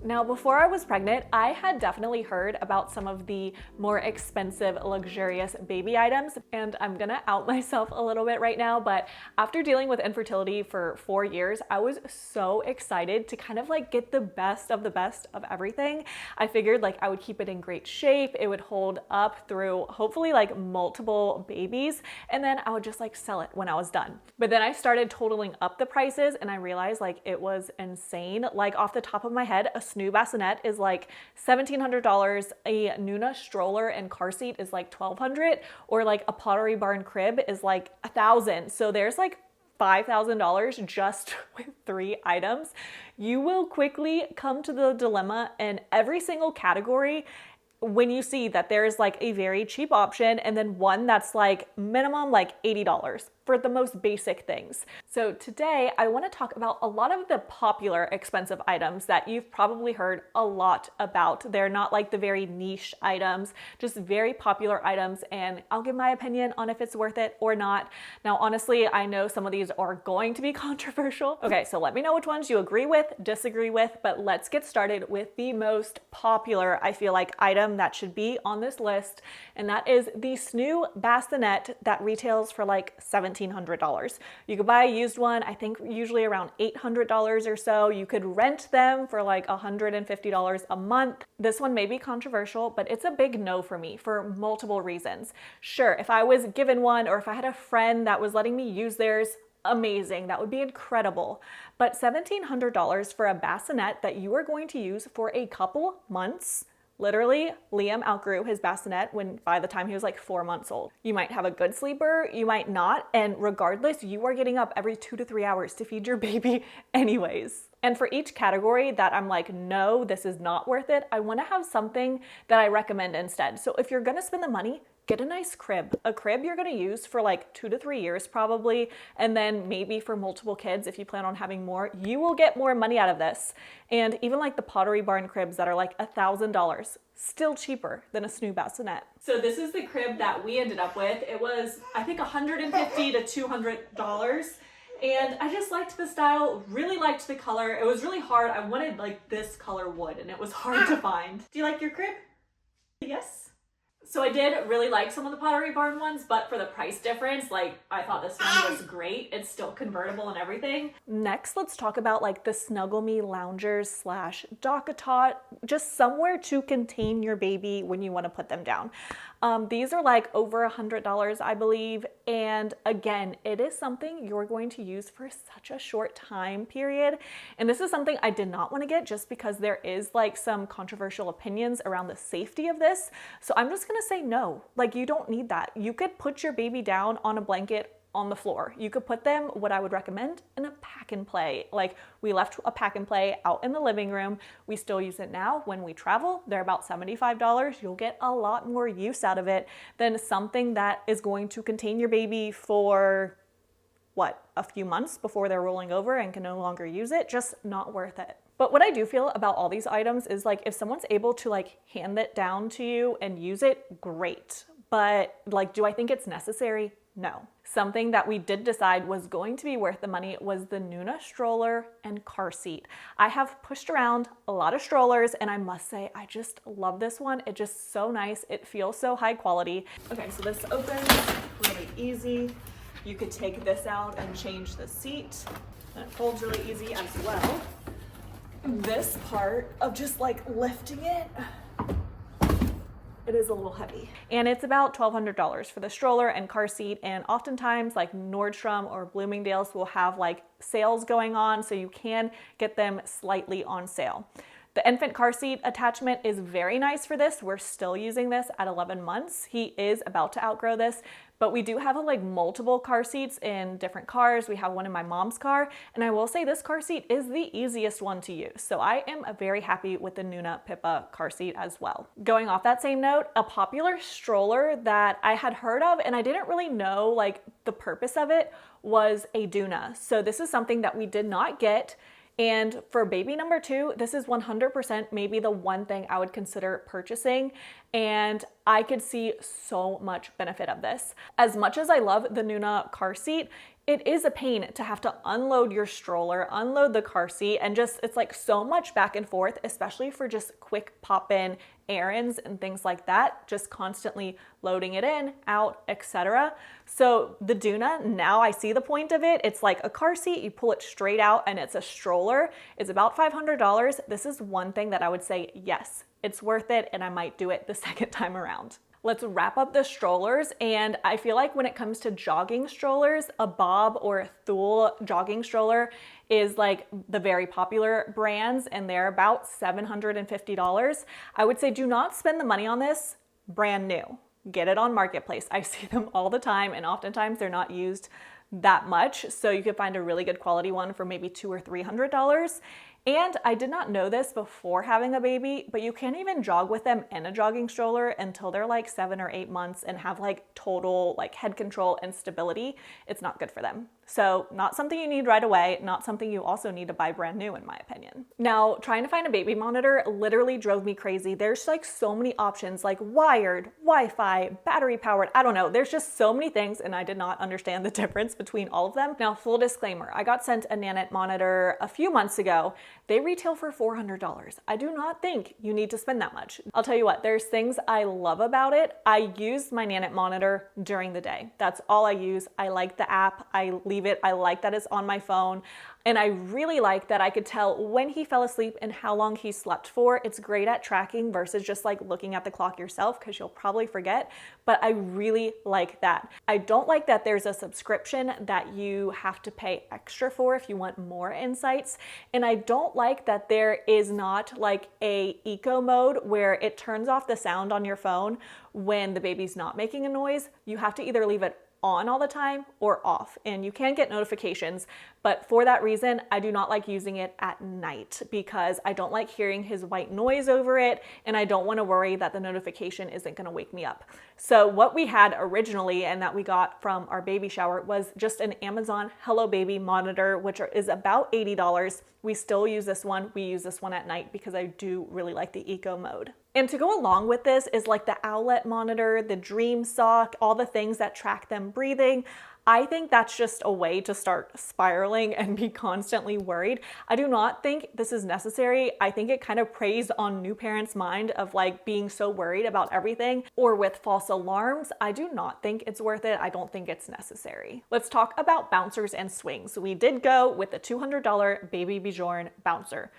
Now, before I was pregnant, I had definitely heard about some of the more expensive, luxurious baby items, and I'm gonna out myself a little bit right now, but after dealing with infertility for 4 years, I was so excited to kind of like get the best of everything. I figured like I would keep it in great shape, it would hold up through hopefully like multiple babies, and then I would just like sell it when I was done. But then I started totaling up the prices and I realized like it was insane. Like off the top of my head, a snoo bassinet is like $1,700, a Nuna stroller and car seat is like $1,200, or like a Pottery Barn crib is like $1,000. So there's like $5,000 just with 3 items. You will quickly come to the dilemma in every single category when you see that there's like a very cheap option and then one that's like minimum like $80 for the most basic things. So today I want to talk about a lot of the popular expensive items that you've probably heard a lot about. They're not like the very niche items, just very popular items, and I'll give my opinion on if it's worth it or not. Now, honestly, I know some of these are going to be controversial. Okay, so let me know which ones you agree with, disagree with, but let's get started with the most popular, I feel like, item that should be on this list, and that is the snoo bassinet that retails for like $1,700. You could buy a used one, I think usually around $800 or so. You could rent them for like $150 a month. This one may be controversial, but it's a big no for me for multiple reasons. Sure, if I was given one or if I had a friend that was letting me use theirs, amazing, that would be incredible. But $1,700 for a bassinet that you are going to use for a couple months. Literally, Liam outgrew his bassinet by the time he was like 4 months old. You might have a good sleeper, you might not, and regardless, you are getting up every 2 to 3 hours to feed your baby anyways. And for each category that I'm like, no, this is not worth it, I wanna have something that I recommend instead. So if you're gonna spend the money, get a nice crib. A crib you're gonna use for like 2 to 3 years probably, and then maybe for multiple kids if you plan on having more, you will get more money out of this. And even like the Pottery Barn cribs that are like $1,000, still cheaper than a snoo bassinet. So this is the crib that we ended up with. It was, I think, $150 to $200. And I just liked the style, really liked the color. It was really hard. I wanted like this color wood and it was hard to find. Do you like your crib? Yes. So I did really like some of the Pottery Barn ones, but for the price difference, like I thought this one was great. It's still convertible and everything. Next, let's talk about like the Snuggle Me loungers slash DockATot, just somewhere to contain your baby when you want to put them down. These are like over $100, I believe. And again, it is something you're going to use for such a short time period. And this is something I did not want to get just because there is like some controversial opinions around the safety of this. So I'm just gonna say no, like you don't need that. You could put your baby down on a blanket on the floor. You could put them, what I would recommend, in a pack and play. Like we left a pack and play out in the living room. We still use it now when we travel. They're about $75. You'll get a lot more use out of it than something that is going to contain your baby for what, a few months before they're rolling over and can no longer use it. Just not worth it. But what I do feel about all these items is like if someone's able to like hand it down to you and use it, great. But like, do I think it's necessary? No. Something that we did decide was going to be worth the money was the Nuna stroller and car seat. I have pushed around a lot of strollers and I must say, I just love this one. It's just so nice. It feels so high quality. Okay, so this opens really easy. You could take this out and change the seat. And it folds really easy as well. This part of just like lifting it, it is a little heavy. And it's about $1,200 for the stroller and car seat. And oftentimes like Nordstrom or Bloomingdale's will have like sales going on, so you can get them slightly on sale. The infant car seat attachment is very nice for this. We're still using this at 11 months. He is about to outgrow this, but we do have like multiple car seats in different cars. We have one in my mom's car, and I will say this car seat is the easiest one to use. So I am very happy with the Nuna Pippa car seat as well. Going off that same note, a popular stroller that I had heard of and I didn't really know like the purpose of it was a Duna. So this is something that we did not get. And for baby number 2, this is 100% maybe the one thing I would consider purchasing. And I could see so much benefit of this. As much as I love the Nuna car seat, it is a pain to have to unload your stroller, unload the car seat, and just, it's like so much back and forth, especially for just quick pop-in errands and things like that, just constantly loading it in, out, etc. So the Doona, now I see the point of it. It's like a car seat, you pull it straight out, and it's a stroller. It's about $500. This is one thing that I would say, yes, it's worth it, and I might do it the second time around. Let's wrap up the strollers, and I feel like when it comes to jogging strollers, a Bob or a Thule jogging stroller is like the very popular brands, and they're about $750. I would say do not spend the money on this brand new. Get it on Marketplace. I see them all the time, and oftentimes they're not used that much, so you could find a really good quality one for maybe $200 or $300. And I did not know this before having a baby, but you can't even jog with them in a jogging stroller until they're like 7 or 8 months and have like total like head control and stability. It's not good for them. So not something you need right away, not something you also need to buy brand new in my opinion. Now, trying to find a baby monitor literally drove me crazy. There's like so many options, like wired, Wi-Fi, battery powered, I don't know. There's just so many things, and I did not understand the difference between all of them. Now, full disclaimer, I got sent a Nanit monitor a few months ago. They retail for $400. I do not think you need to spend that much. I'll tell you what, there's things I love about it. I use my Nanit monitor during the day. That's all I use. I like the app. I leave it. I like that it's on my phone. And I really like that I could tell when he fell asleep and how long he slept for. It's great at tracking versus just like looking at the clock yourself, because you'll probably forget, but I really like that. I don't like that there's a subscription that you have to pay extra for if you want more insights. And I don't like that there is not like a eco mode where it turns off the sound on your phone when the baby's not making a noise. You have to either leave it on all the time or off, and you can get notifications, but for that reason I do not like using it at night because I don't like hearing his white noise over it, and I don't want to worry that the notification isn't going to wake me up. So what we had originally and that we got from our baby shower was just an Amazon Hello Baby monitor, which is about $80. We still use this one. We use this one at night because I do really like the eco mode. And to go along with this is like the Owlet monitor, the Dream Sock, all the things that track them breathing. I think that's just a way to start spiraling and be constantly worried. I do not think this is necessary. I think it kind of preys on new parents' mind of like being so worried about everything, or with false alarms. I do not think it's worth it. I don't think it's necessary. Let's talk about bouncers and swings. We did go with the $200 Baby Bjorn bouncer.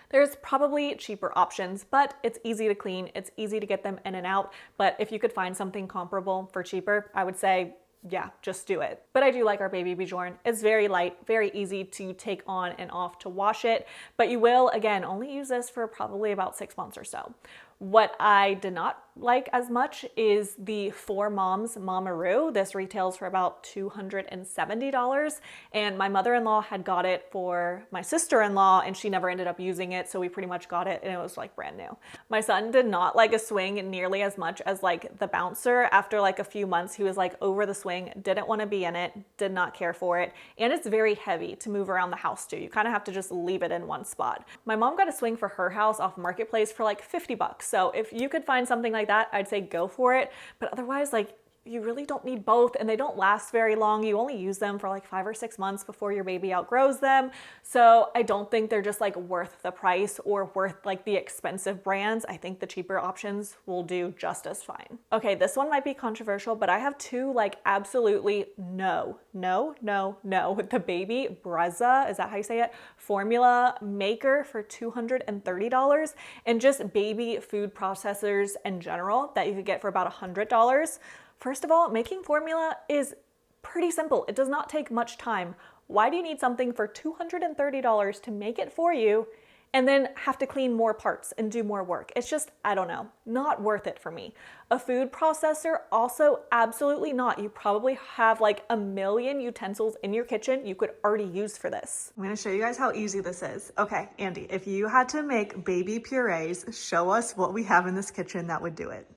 There's probably cheaper options, but it's easy to clean. It's easy to get them in and out. But if you could find something comparable for cheaper, I would say, yeah, just do it. But I do like our Baby Bjorn. It's very light, very easy to take on and off to wash it. But you will, again, only use this for probably about 6 months or so. What I did not like as much is the 4 Moms Mamaroo. This retails for about $270, and my mother-in-law had got it for my sister-in-law, and she never ended up using it, so we pretty much got it and it was like brand new. My son did not like a swing nearly as much as like the bouncer. After like a few months, he was like over the swing, didn't want to be in it, did not care for it, and it's very heavy to move around the house too. You kind of have to just leave it in one spot. My mom got a swing for her house off Marketplace for like $50. So if you could find something like that, I'd say go for it. But otherwise, like, you really don't need both, and they don't last very long. You only use them for like 5 or 6 months before your baby outgrows them. So I don't think they're just like worth the price or worth like the expensive brands. I think the cheaper options will do just as fine. Okay, this one might be controversial, but I have 2 like absolutely no. The Baby Brezza, is that how you say it? Formula maker for $230, and just baby food processors in general that you could get for about $100. First of all, making formula is pretty simple. It does not take much time. Why do you need something for $230 to make it for you and then have to clean more parts and do more work? It's just, I don't know, not worth it for me. A food processor, also absolutely not. You probably have like a million utensils in your kitchen you could already use for this. I'm gonna show you guys how easy this is. Okay, Andy, if you had to make baby purees, show us what we have in this kitchen that would do it.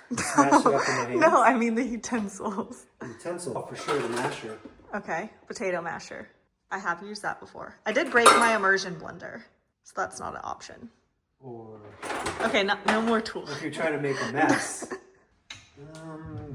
Smash it up in the hands? No, I mean the utensils. Utensil, for sure, the masher. Okay, potato masher. I have used that before. I did break my immersion blender, so that's not an option. Or... Okay, no more tools. If you're trying to make a mess.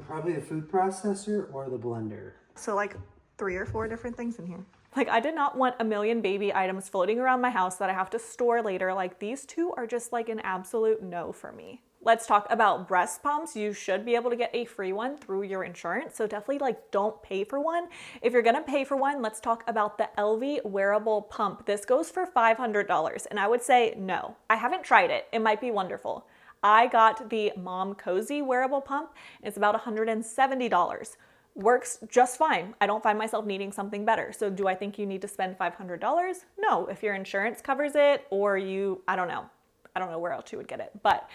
Probably the food processor or the blender. So like 3 or 4 different things in here. Like, I did not want a million baby items floating around my house that I have to store later. Like, these two are just like an absolute no for me. Let's talk about breast pumps. You should be able to get a free one through your insurance. So definitely like don't pay for one. If you're gonna pay for one, let's talk about the LV wearable pump. This goes for $500 and I would say no. I haven't tried it. It might be wonderful. I got the Mom Cozy wearable pump. It's about $170. Works just fine. I don't find myself needing something better. So do I think you need to spend $500? No, if your insurance covers it or I don't know where else you would get it. But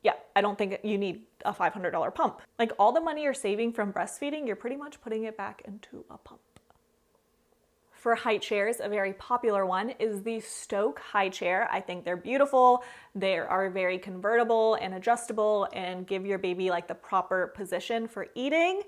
yeah, I don't think you need a $500 pump. Like all the money you're saving from breastfeeding, you're pretty much putting it back into a pump. For high chairs, a very popular one is the Stoke high chair. I think they're beautiful. They are very convertible and adjustable and give your baby like the proper position for eating.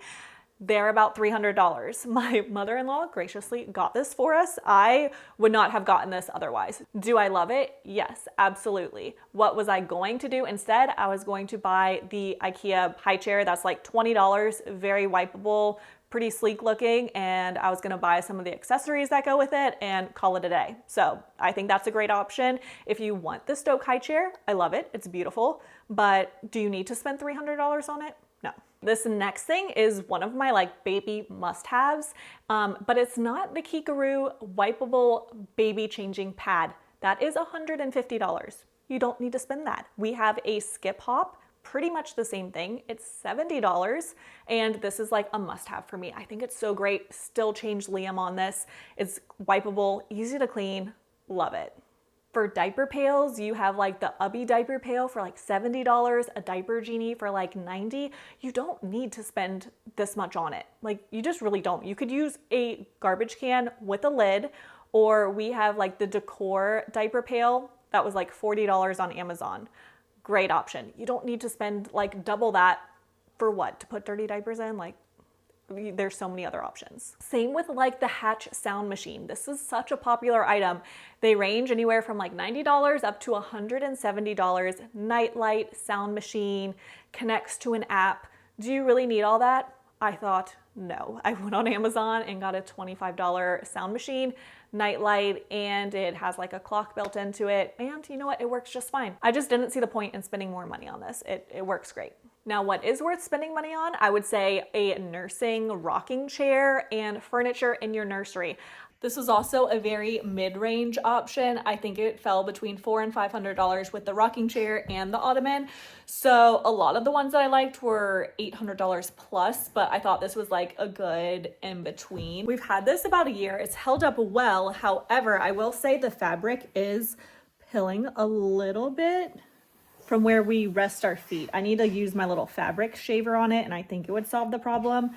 They're about $300. My mother-in-law graciously got this for us. I would not have gotten this otherwise. Do I love it? Yes, absolutely. What was I going to do instead? I was going to buy the IKEA high chair that's like $20, very wipeable, pretty sleek looking, and I was gonna buy some of the accessories that go with it and call it a day. So I think that's a great option. If you want the Stoke high chair, I love it, it's beautiful, but do you need to spend $300 on it? No. This next thing is one of my like baby must-haves, but it's not the Kikaroo wipeable baby changing pad. That is $150. You don't need to spend that. We have a Skip Hop, pretty much the same thing. It's $70, and this is like a must-have for me. I think it's so great. Still change Liam on this. It's wipeable, easy to clean, love it. For diaper pails, you have like the Ubby diaper pail for like $70, a Diaper Genie for like $90. You don't need to spend this much on it. Like you just really don't. You could use a garbage can with a lid, or we have like the Decor diaper pail that was like $40 on Amazon. Great option. You don't need to spend like double that for what? To put dirty diapers in? Like there's so many other options. Same with like the Hatch sound machine. This is such a popular item. They range anywhere from like $90 up to $170. Nightlight, sound machine, connects to an app. Do you really need all that? I thought no. I went on Amazon and got a $25 sound machine, nightlight, and it has like a clock built into it. And you know what? It works just fine. I just didn't see the point in spending more money on this. It works great. Now, what is worth spending money on? I would say a nursing rocking chair and furniture in your nursery. This was also a very mid-range option. I think it fell between $400 and $500 with the rocking chair and the ottoman. So a lot of the ones that I liked were $800 plus, but I thought this was like a good in between. We've had this about a year. It's held up well. However, I will say the fabric is pilling a little bit from where we rest our feet. I need to use my little fabric shaver on it, and I think it would solve the problem.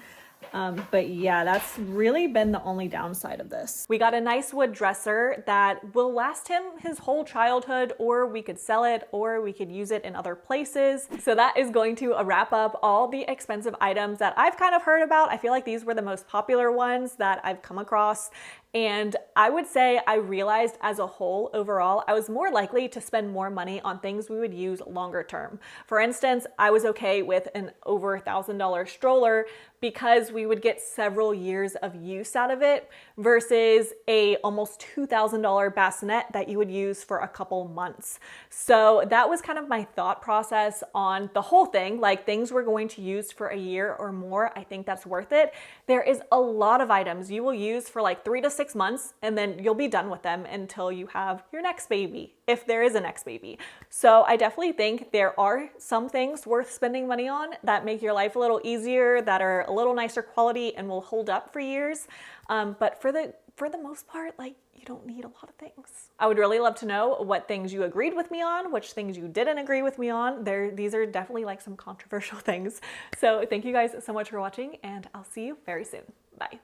But yeah, that's really been the only downside of this. We got a nice wood dresser that will last him his whole childhood, or we could sell it, or we could use it in other places. So that is going to wrap up all the expensive items that I've kind of heard about. I feel like these were the most popular ones that I've come across. And I would say I realized as a whole, overall, I was more likely to spend more money on things we would use longer term. For instance, I was okay with an over $1,000 stroller because we would get several years of use out of it versus a almost $2,000 bassinet that you would use for a couple months. So that was kind of my thought process on the whole thing, like things we're going to use for a year or more. I think that's worth it. There is a lot of items you will use for like 3 to 6 months, and then you'll be done with them until you have your next baby, if there is a next baby. So I definitely think there are some things worth spending money on that make your life a little easier, that are a little nicer quality and will hold up for years. But for the most part, like, you don't need a lot of things. I would really love to know what things you agreed with me on, which things you didn't agree with me on. These are definitely like some controversial things. So thank you guys so much for watching, and I'll see you very soon. Bye.